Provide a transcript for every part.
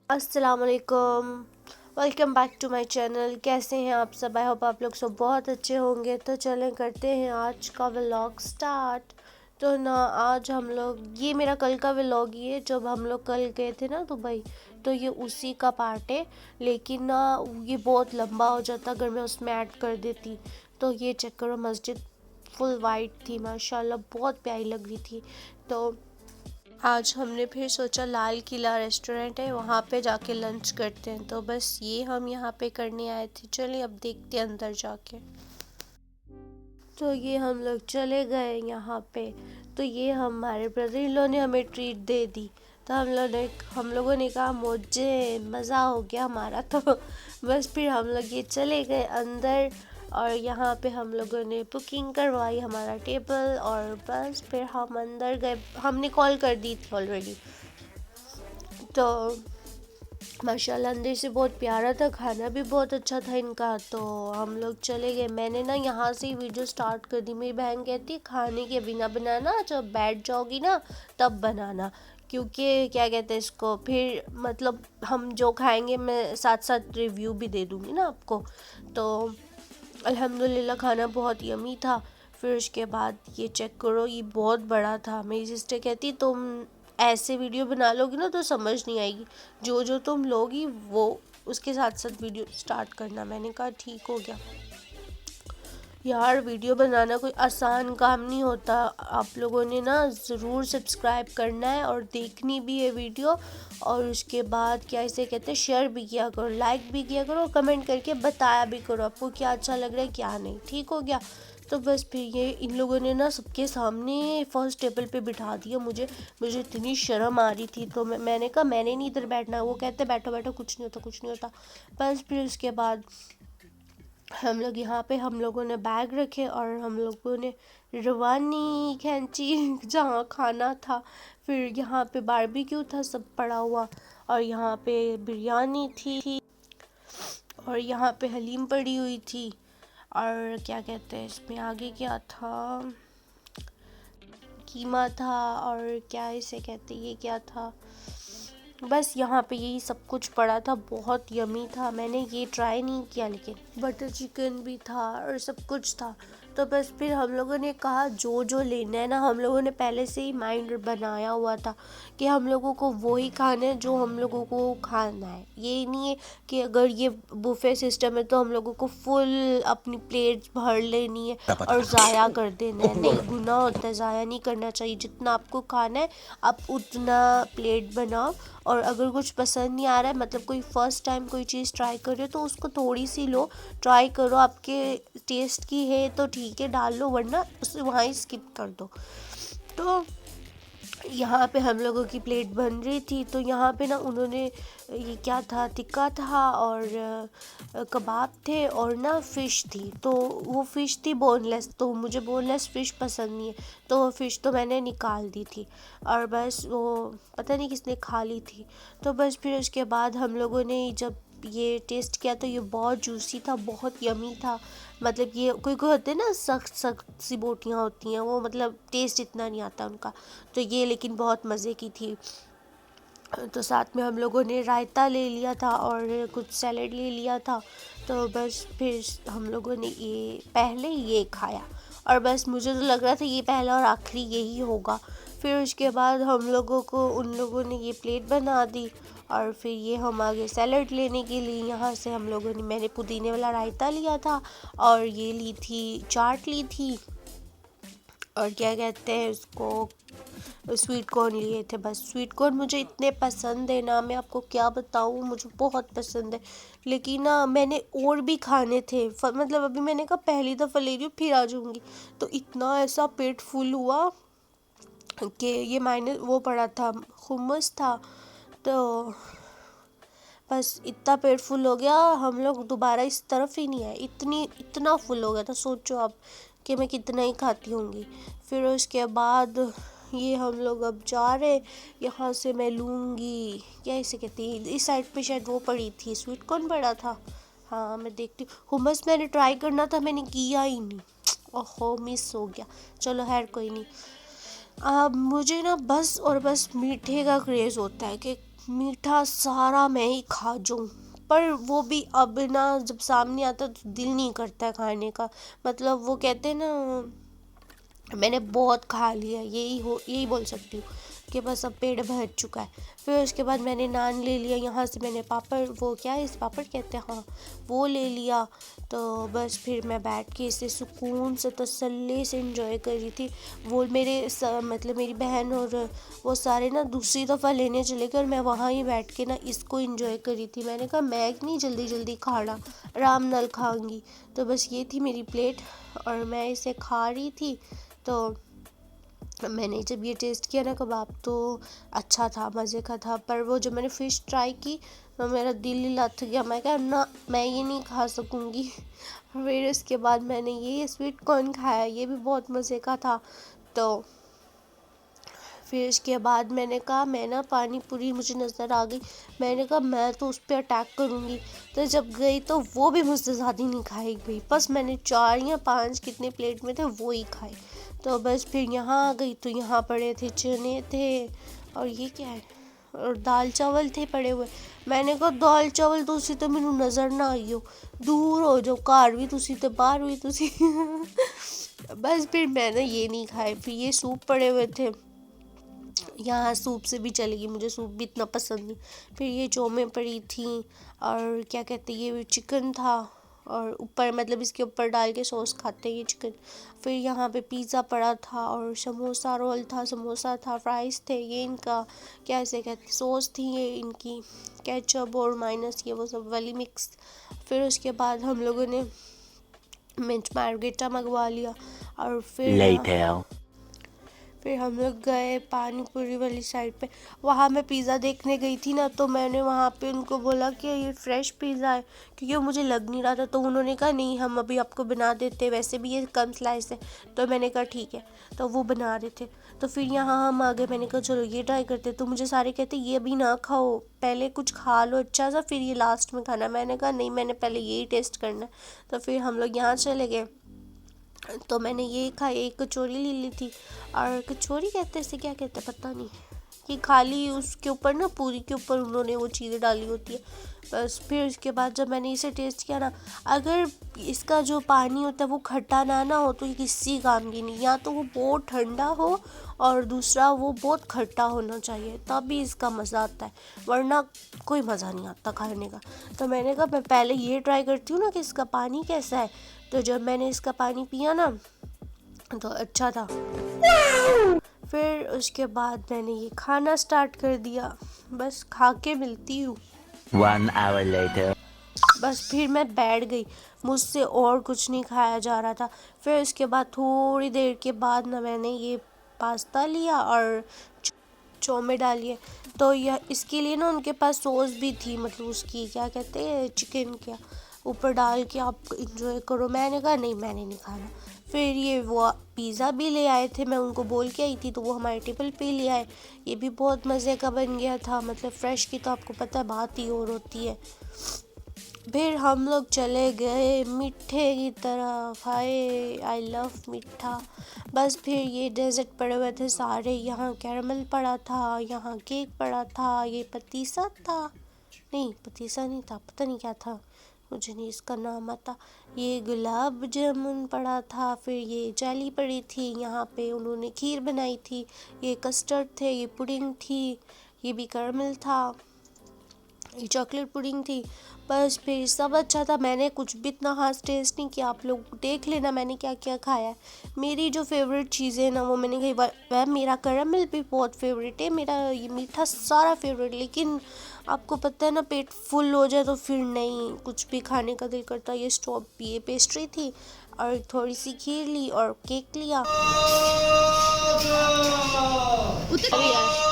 अस्सलाम वालेकुम। Welcome back to my channel. कैसे हैं आप सब? आई होप आप लोग सब बहुत अच्छे होंगे। तो चलें करते हैं आज का व्लॉग स्टार्ट। तो ना आज हम लोग, ये मेरा कल का व्लॉग ही है, जब हम लोग कल गए थे ना दुबई, तो ये उसी का पार्ट है। लेकिन ना ये बहुत लंबा हो जाता अगर मैं उसमें ऐड कर देती। तो ये चेक करो, मस्जिद फुल वाइट थी माशाल्लाह, बहुत प्यारी लग रही थी। तो आज हमने फिर सोचा लाल किला रेस्टोरेंट है, वहाँ पे जाके लंच करते हैं। तो बस ये हम यहाँ पे करने आए थे। चलिए अब देखते हैं अंदर जाके। तो ये हम लोग चले गए यहाँ पे। तो ये हमारे ब्रदर इन लॉ ने हमें ट्रीट दे दी। तो हम लोगों ने कहा मुझे मज़ा हो गया हमारा। तो बस फिर हम लोग ये चले गए अंदर, और यहाँ पे हम लोगों ने बुकिंग करवाई हमारा टेबल, और बस फिर हम अंदर गए। हमने कॉल कर दी थी ऑलरेडी। तो माशाल्लाह अंदर से बहुत प्यारा था, खाना भी बहुत अच्छा था इनका। तो हम लोग चले गए। मैंने ना यहाँ से ही वीडियो स्टार्ट कर दी। मेरी बहन कहती है खाने के बिना बनाना, जब बैठ जाओगी ना तब बनाना, क्योंकि क्या कहते हैं इसको, फिर मतलब हम जो खाएंगे मैं साथ साथ रिव्यू भी दे दूँगी ना आपको। तो अल्हम्दुलिल्लाह खाना बहुत यमी था। फिर उसके बाद ये चेक करो, ये बहुत बड़ा था। मेरी सिस्टर कहती तुम ऐसे वीडियो बना लोगी ना तो समझ नहीं आएगी, जो जो तुम लोगी वो उसके साथ साथ वीडियो स्टार्ट करना। मैंने कहा ठीक हो गया। यार वीडियो बनाना कोई आसान काम नहीं होता। आप लोगों ने ना ज़रूर सब्सक्राइब करना है और देखनी भी है वीडियो। और उसके बाद क्या इसे कहते हैं, शेयर भी किया करो, लाइक भी किया करो, कमेंट करके बताया भी करो आपको क्या अच्छा लग रहा है क्या नहीं। ठीक हो गया। तो बस फिर ये इन लोगों ने ना सबके सामने फर्स्ट टेबल पे बिठा दिया मुझे। मुझे इतनी शर्म आ रही थी। तो मैंने कहा मैंने नहीं इधर बैठना। वो कहते बैठो बैठो, कुछ नहीं होता कुछ नहीं होता। बस फिर उसके बाद हम लोग यहाँ पे हम लोगों ने बैग रखे और हम लोगों ने रवानी खींची जहाँ खाना था। फिर यहाँ पे बारबेक्यू था सब पड़ा हुआ, और यहाँ पे बिरयानी थी, और यहाँ पे हलीम पड़ी हुई थी। और क्या कहते हैं इसमें आगे क्या था, कीमा था, और क्या इसे कहते हैं, ये क्या था, बस यहाँ पे यही सब कुछ पड़ा था। बहुत यमी था। मैंने ये ट्राई नहीं किया, लेकिन बटर चिकन भी था और सब कुछ था। तो बस फिर हम लोगों ने कहा जो जो लेना है ना, हम लोगों ने पहले से ही माइंड बनाया हुआ था कि हम लोगों को वही खाना है जो हम लोगों को खाना है। ये नहीं है कि अगर ये बुफे सिस्टम है तो हम लोगों को फुल अपनी प्लेट भर लेनी है और ज़ाया कर देना है। नहीं, गुनाह होता है, ज़ाया नहीं करना चाहिए। जितना आपको खाना है आप उतना प्लेट बनाओ। और अगर कुछ पसंद नहीं आ रहा है, मतलब कोई फ़र्स्ट टाइम कोई चीज़ ट्राई कर रहे हो, तो उसको थोड़ी सी लो, ट्राई करो। आपके टेस्ट की है तो ठीक है डाल लो, वरना उसे वहाँ ही स्किप कर दो। तो यहाँ पे हम लोगों की प्लेट बन रही थी। तो यहाँ पे ना उन्होंने, ये क्या था, टिक्का था और कबाब थे और ना फ़िश थी। तो वो फ़िश थी बोनलेस, तो मुझे बोनलेस फ़िश पसंद नहीं है। तो वो फ़िश तो मैंने निकाल दी थी, और बस वो पता नहीं किसने खा ली थी। तो बस फिर उसके बाद हम लोगों ने जब ये टेस्ट किया तो ये बहुत जूसी था, बहुत यमी था। मतलब ये कोई कोई होते हैं ना सख्त सख्त सी बोटियाँ होती हैं, वो मतलब टेस्ट इतना नहीं आता उनका। तो ये लेकिन बहुत मज़े की थी। तो साथ में हम लोगों ने रायता ले लिया था और कुछ सैलेड ले लिया था। तो बस फिर हम लोगों ने ये पहले ये खाया, और बस मुझे तो लग रहा था ये पहला और आखिरी यही होगा। फिर उसके बाद हम लोगों को उन लोगों ने ये प्लेट बना दी, और फिर ये हम आगे सैलड लेने के लिए यहाँ से हम लोगों ने, मैंने पुदीने वाला रायता लिया था, और ये ली थी चाट ली थी, और क्या कहते हैं उसको, स्वीट कॉर्न लिए थे। बस स्वीट कॉर्न मुझे इतने पसंद है ना, मैं आपको क्या बताऊँ, मुझे बहुत पसंद है। लेकिन ना मैंने और भी खाने थे, मतलब अभी मैंने कहा पहली दफ़ा ले रही हूँ फिर आ जाऊँगी। तो इतना ऐसा पेट फुल हुआ कि ये मायने वो पड़ा था, हुम्मस था। तो बस इतना पेट फुल हो गया, हम लोग दोबारा इस तरफ ही नहीं आए। इतना फुल हो गया था, सोचो आप कि मैं कितना ही खाती होंगी। फिर उसके बाद ये हम लोग अब जा रहे, यहाँ से मैं लूँगी, क्या इसे कहती है, इस साइड पे शायद वो पड़ी थी, स्वीट कॉर्न पड़ा था। हाँ मैं देखती हूँ। हुम्मस मैंने ट्राई करना था, मैंने किया ही नहीं। ओहो मिस हो गया। चलो खैर कोई नहीं। अब मुझे ना बस और बस मीठे का क्रेज़ होता है कि मीठा सारा मैं ही खा जाऊँ, पर वो भी अब ना जब सामने आता तो दिल नहीं करता है खाने का। मतलब वो कहते हैं ना, मैंने बहुत खा लिया, यही बोल सकती हूँ कि बस अब पेट भर चुका है। फिर उसके बाद मैंने नान ले लिया, यहाँ से मैंने पापड़, वो क्या है इस पापड़ कहते हैं, हाँ वो ले लिया। तो बस फिर मैं बैठ के इसे सुकून से तसल्ली से इंजॉय कर रही थी। वो मतलब मेरी बहन और वो सारे ना दूसरी दफ़ा लेने चले गए और मैं वहाँ ही बैठ के ना इसको इंजॉय कर रही थी। मैंने कहा मैं नहीं जल्दी जल्दी खाना, आराम नाल खाऊंगी। तो बस ये थी मेरी प्लेट और मैं इसे खा रही थी। तो मैंने जब ये टेस्ट किया ना कबाब, तो अच्छा था, मज़े का था। पर वो जब मैंने फ़िश ट्राई की तो मेरा दिल ही लथ गया। मैं कहा ना, मैं ये नहीं खा सकूँगी। फिर उसके बाद मैंने ये स्वीट कॉर्न खाया, ये भी बहुत मज़े का था। तो फिर इसके बाद मैंने कहा मैं ना पानी पूरी मुझे नज़र आ गई, मैंने कहा मैं तो उस पर अटैक करूँगी। तो जब गई तो वो भी मुझसे ज़्यादा नहीं खाई गई, बस मैंने 4 या 5 कितने प्लेट में थे वो ही खाए। तो बस फिर यहाँ आ गई तो यहाँ पड़े थे चने थे, और ये क्या है, और दाल चावल थे पड़े हुए। मैंने कहा दाल चावल तुसी तो मैनू नज़र ना आई हो, दूर हो जाओ, घर भी तुसी तो बाहर भी तुसी। बस फिर मैंने ये नहीं खाए। फिर ये सूप पड़े हुए थे, यहाँ सूप से भी चलेगी, मुझे सूप भी इतना पसंद नहीं। फिर ये चौमें पड़ी थी, और क्या कहते हैं ये चिकन था, और ऊपर मतलब इसके ऊपर डाल के सॉस खाते हैं ये चिकन। फिर यहाँ पे पिज़्ज़ा पड़ा था, और समोसा रोल था, समोसा था, फ्राइज़ थे, ये इनका क्या ऐसे कहते, सॉस थी ये इनकी, केचप और माइनस ये वो सब वाली मिक्स। फिर उसके बाद हम लोगों ने मिंच मार्गेटा मंगवा लिया, और फिर हम लोग गए पानी पूरी वाली साइड पे। वहाँ मैं पिज़्ज़ा देखने गई थी ना, तो मैंने वहाँ पे उनको बोला कि ये फ्रेश पिज़्ज़ा है, क्योंकि वो मुझे लग नहीं रहा था। तो उन्होंने कहा नहीं, हम अभी आपको बना देते, वैसे भी ये कम स्लाइस है। तो मैंने कहा ठीक है, तो वो बना रहे थे। तो फिर यहाँ हम आ गए, मैंने कहा चलो ये ट्राई करते। तो मुझे सारे कहते ये अभी ना खाओ, पहले कुछ खा लो अच्छा सा, फिर ये लास्ट में खाना। मैंने कहा नहीं, मैंने पहले यही टेस्ट करना है। तो फिर हम लोग यहाँ चले गए, तो मैंने ये खाई, एक कचौरी ले ली थी। और कचौरी कहते हैं इसे, क्या कहते हैं पता नहीं, कि खाली उसके ऊपर ना, पूरी के ऊपर उन्होंने वो चीज़ें डाली होती है बस। फिर उसके बाद जब मैंने इसे टेस्ट किया ना, अगर इसका जो पानी होता है वो खट्टा ना हो तो ये किसी काम की नहीं। या तो वो बहुत ठंडा हो, और दूसरा वो बहुत खट्टा होना चाहिए, तभी इसका मज़ा आता है, वरना कोई मज़ा नहीं आता खाने का। तो मैंने कहा मैं पहले ये ट्राई करती हूँ ना कि इसका पानी कैसा है। तो जब मैंने इसका पानी पिया ना, तो अच्छा था। फिर उसके बाद मैंने ये खाना स्टार्ट कर दिया, बस खा के मिलती हूँ। 1 hour later. बस फिर मैं बैठ गई, मुझसे और कुछ नहीं खाया जा रहा था। फिर उसके बाद थोड़ी देर के बाद ना मैंने ये पास्ता लिया और चौमे डालिए। तो यह इसके लिए ना उनके पास सॉस भी थी, मतलब उसकी क्या कहते हैं चिकन क्या, ऊपर डाल के आप इंजॉय करो। मैंने कहा नहीं, मैंने नहीं खाना। फिर ये वो पिज़्ज़ा भी ले आए थे, मैं उनको बोल के आई थी, तो वो हमारे टेबल पे ले आए। ये भी बहुत मज़े का बन गया था, मतलब फ्रेश की तो आपको पता है बात ही और होती है। फिर हम लोग चले गए मीठे की तरफ, हाय आई लव मीठा। बस फिर ये डेजर्ट पड़े हुए थे सारे, यहाँ कैरमल पड़ा था, यहाँ केक पड़ा था, ये पतीसा था, नहीं पतीसा नहीं था, पता नहीं क्या था, मुझे नहीं इसका नाम आता। ये गुलाब जामुन पड़ा था, फिर ये जेली पड़ी थी, यहाँ पे उन्होंने खीर बनाई थी, ये कस्टर्ड थे, ये पुडिंग थी, ये भी कैरमल था, ये चॉकलेट पुडिंग थी। बस फिर सब अच्छा था। मैंने कुछ भी इतना खास टेस्ट नहीं किया, आप लोग देख लेना मैंने क्या क्या खाया है। मेरी जो फेवरेट चीज़ें हैं ना वो मैंने कही, वह मेरा कैरमल भी बहुत फेवरेट है, मेरा ये मीठा सारा फेवरेट। लेकिन आपको पता है ना, पेट फुल हो जाए तो फिर नहीं कुछ भी खाने का दिल करता। ये पेस्ट्री थी, और थोड़ी सी खीर ली और केक लिया। अरे यार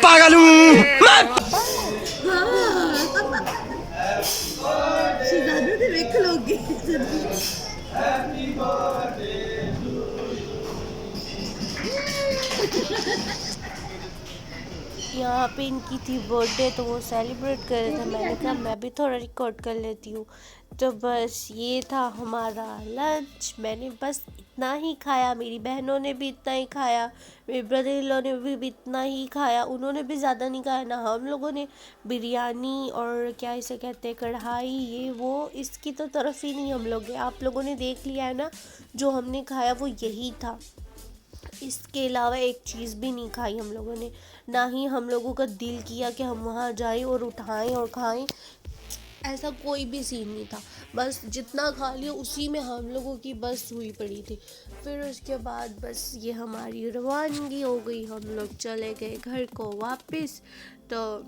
पागल हूँ मैं। यहाँ पे इनकी थी बर्थडे तो वो सेलिब्रेट कर रहे थे। मैंने कहा मैं भी थोड़ा रिकॉर्ड कर लेती हूँ। तो बस ये था हमारा लंच। मैंने बस इतना ही खाया, मेरी बहनों ने भी इतना ही खाया, मेरे ब्रदर इन लॉ ने भी इतना ही खाया, उन्होंने भी ज़्यादा नहीं खाया ना। हम लोगों ने बिरयानी और क्या इसे कहते हैं कढ़ाई, ये वो इसकी तो तरफ ही नहीं हम लोग गए। आप लोगों ने देख लिया है ना, जो हमने खाया वो यही था। इसके अलावा एक चीज़ भी नहीं खाई हम लोगों ने। ना ही हम लोगों का दिल किया कि हम वहाँ जाएं और उठाएं और खाएं, ऐसा कोई भी सीन नहीं था। बस जितना खा लिया उसी में हम लोगों की बस हुई पड़ी थी। फिर उसके बाद बस ये हमारी रवानगी हो गई, हम लोग चले गए घर को वापस। तो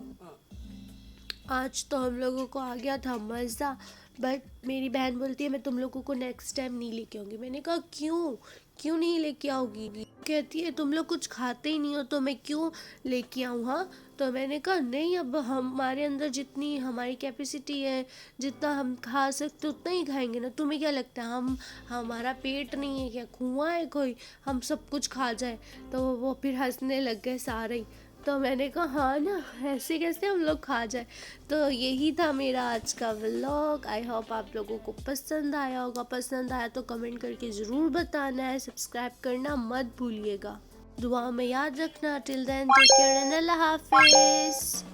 आज तो हम लोगों को आ गया था मज़ा। बट मेरी बहन बोलती है मैं तुम लोगों को नेक्स्ट टाइम नहीं लेके आऊँगी। मैंने कहा क्यों, क्यों नहीं लेके आओगी? कहती है तुम लोग कुछ खाते ही नहीं हो तो मैं क्यों लेके आऊँ। हाँ, तो मैंने कहा नहीं, अब हमारे अंदर जितनी हमारी कैपेसिटी है, जितना हम खा सकते उतना ही खाएंगे ना। तुम्हें क्या लगता है हम, हमारा पेट नहीं है क्या, कुआं है कोई, हम सब कुछ खा जाए? तो वो फिर हंसने लग गए सारे ही। तो मैंने कहा हाँ ना, ऐसे कैसे हम लोग खा जाए। तो यही था मेरा आज का व्लॉग। आई होप आप लोगों को पसंद आया होगा। पसंद आया तो कमेंट करके ज़रूर बताना है, सब्सक्राइब करना मत भूलिएगा, दुआ में याद रखना। Till then take care and अल्लाह हाफिज़।